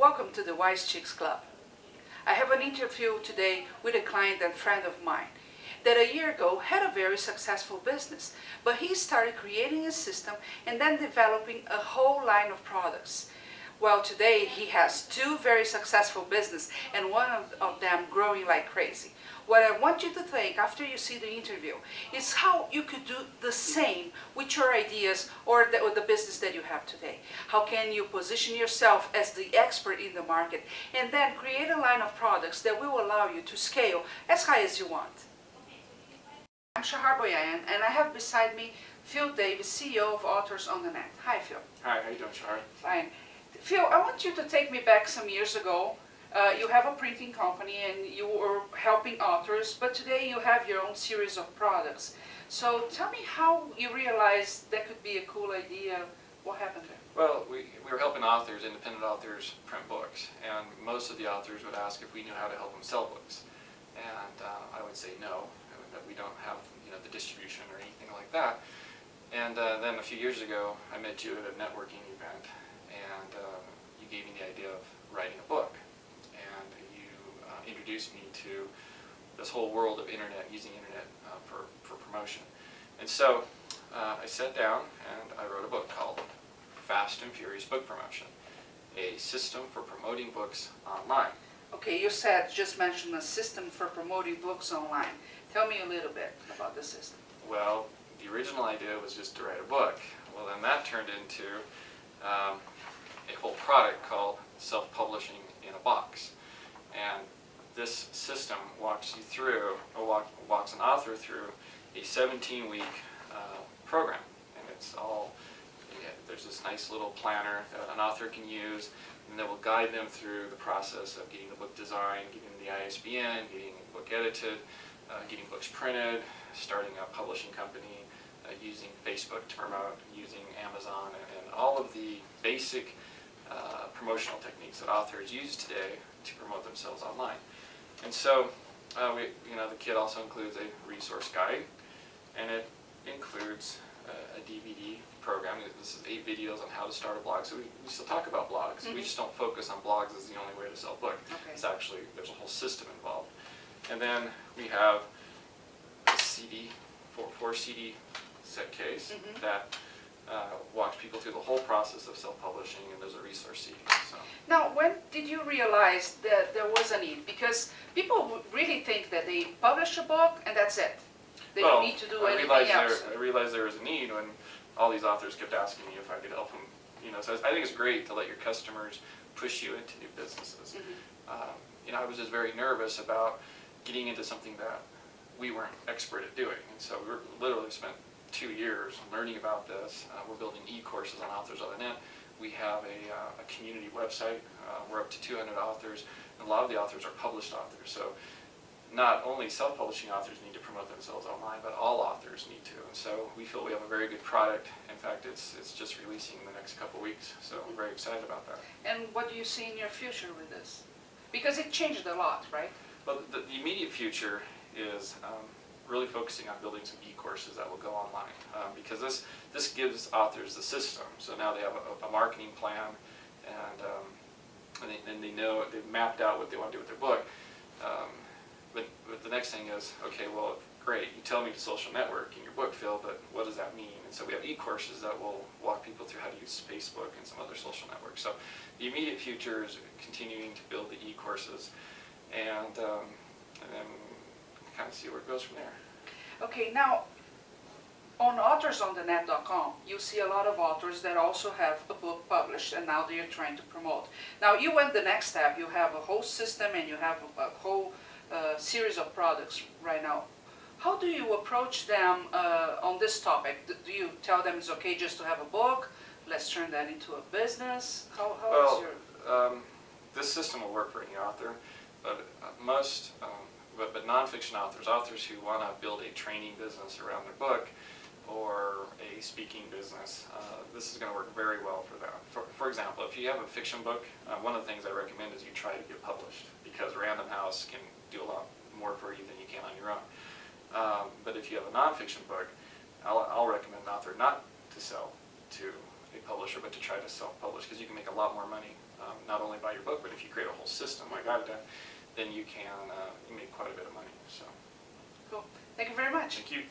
Welcome to the Wise Chicks Club. I have an interview today with a client and friend of mine that a year ago had a very successful business, but he started creating a system and then developing a whole line of products. Well, today he has two very successful businesses and one of them growing like crazy. What I want you to think after you see the interview is how you could do the same with your ideas or the business that you have today. How can you position yourself as the expert in the market and then create a line of products that will allow you to scale as high as you want. I'm Shahar Boyayan and I have beside me Phil Davis, CEO of Authors on the Net. Hi Phil. Hi, how you doing, Shahar? Fine. Phil, I want you to take me back some years ago. You have a printing company and you were helping authors, but today you have your own series of products. So tell me how you realized that could be a cool idea. What happened there? Well, we were helping authors, independent authors, print books, and most of the authors would ask if we knew how to help them sell books. And I would say no, that we don't have the distribution or anything like that. And then a few years ago, I met you at a networking event, and you gave me the idea of writing a book. And you introduced me to this whole world of internet, using internet for promotion. And so I sat down and I wrote a book called Fast and Furious Book Promotion, a system for promoting books online. Okay, you just mentioned a system for promoting books online. Tell me a little bit about the system. Well, the original idea was just to write a book. Well, then that turned into a whole product called self-publishing in a box. And this system walks you through, or walks an author through a 17-week program. And it's all, there's this nice little planner that an author can use, and that will guide them through the process of getting the book designed, getting the ISBN, getting the book edited, getting books printed, starting a publishing company, using Facebook to promote, using Amazon, and all of the basic promotional techniques that authors use today to promote themselves online. And so, the kit also includes a resource guide, and it includes a DVD program. This is 8 videos on how to start a blog. So we still talk about blogs. We just don't focus on blogs as the only way to sell a book. Okay. It's actually, there's a whole system involved. And then we have a CD, 4 CD set case that walks people through the whole process of self-publishing, and there's a resource CD. So. Now, when did you realize that there was a need? Because people really think that they publish a book and that's it. They don't need to do anything else. I realized there was a need when all these authors kept asking me if I could help them. So I think it's great to let your customers push you into new businesses. I was just very nervous about getting into something that we weren't expert at doing, and so we literally spent 2 years learning about this. We're building e-courses on Authors on the Net. We have a community website. We're up to 200 authors, and a lot of the authors are published authors. So not only self-publishing authors need to promote themselves online, but all authors need to. And so we feel we have a very good product. In fact, it's just releasing in the next couple of weeks. So I'm very excited about that. And what do you see in your future with this? Because it changed a lot, right? Well, the immediate future is really focusing on building some e-courses that will go online, because this gives authors the system. So now they have a marketing plan, and they know, they've mapped out what they want to do with their book. But the next thing is, okay, well, great, you tell me to social network in your book, Phil, but what does that mean? And so we have e-courses that will walk people through how to use Facebook and some other social networks. So the immediate future is continuing to build the e-courses, and then kind of see where it goes from there. Okay, now on authorsonthenet.com, you see a lot of authors that also have a book published, and now they're trying to promote. Now you went the next step. You have a whole system, and you have a whole series of products right now. How do you approach them on this topic? Do you tell them it's okay just to have a book? Let's turn that into a business. Well, this system will work for any author, but but non-fiction authors who want to build a training business around their book or a speaking business, this is going to work very well for them. For example, if you have a fiction book, one of the things I recommend is you try to get published, because Random House can do a lot more for you than you can on your own. But if you have a non-fiction book, I'll recommend an author not to sell to a publisher, but to try to self-publish, because you can make a lot more money not only buy your book, but if you create a whole system like I've done, then you can you make quite a bit of money. So, Cool. Thank you very much. thank you.